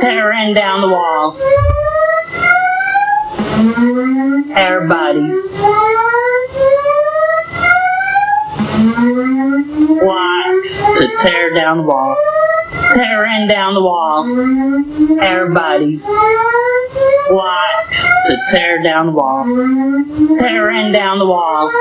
Tearing down the wall. Everybody. Watch to tear down the wall. Tearing down the wall. Everybody. Watch to tear down the wall. Tearing down the wall.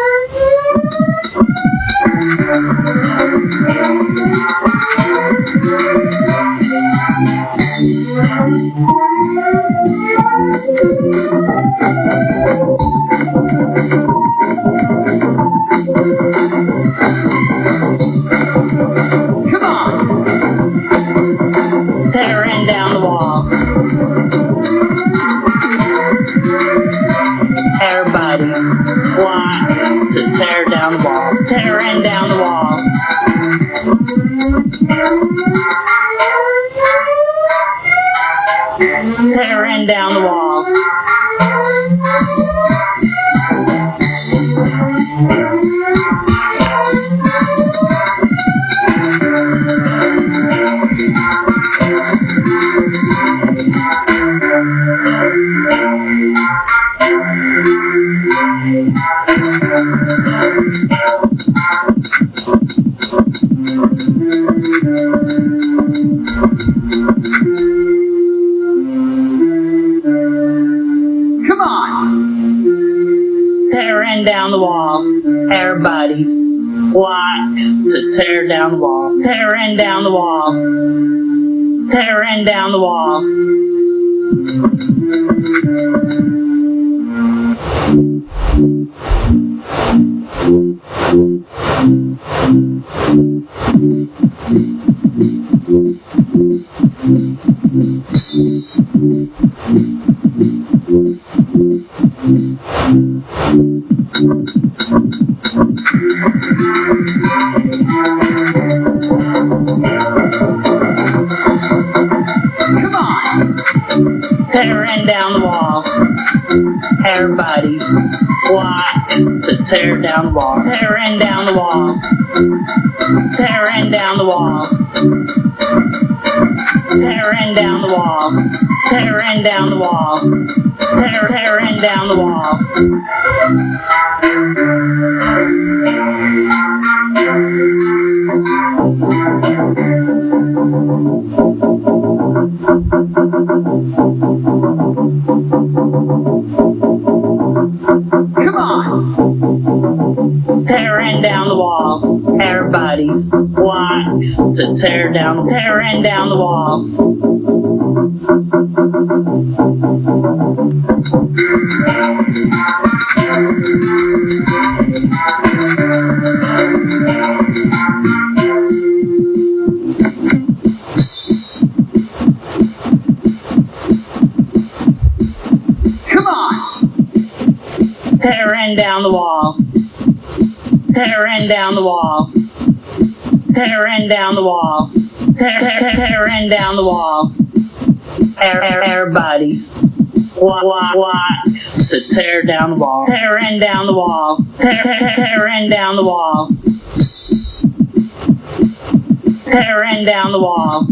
Come on! Tearing down the wall. Everybody, watch to tear down the wall. Tearing down the wall. Tearing down the wall. Come on! Tearing down the wall. Everybody, watch to tear down the wall. Tearing down the wall. Tearing down the wall. Come on! Tearing down the wall. Everybody, watch to tear down the wall. Tearing down the wall. Tearing down the wall. Tearing down the wall. Tearing down the wall. Tearing down the wall. Come on! Tearing down the wall. Everybody, watch to tear down. Tearing down the wall. Come on! Tearing down the wall. Tearing down the wall. Tearing down the wall. Tearing down the wall. Everybody, watch to tear down the wall. Tearing down the wall. Tearing down the wall. Tearing down the wall.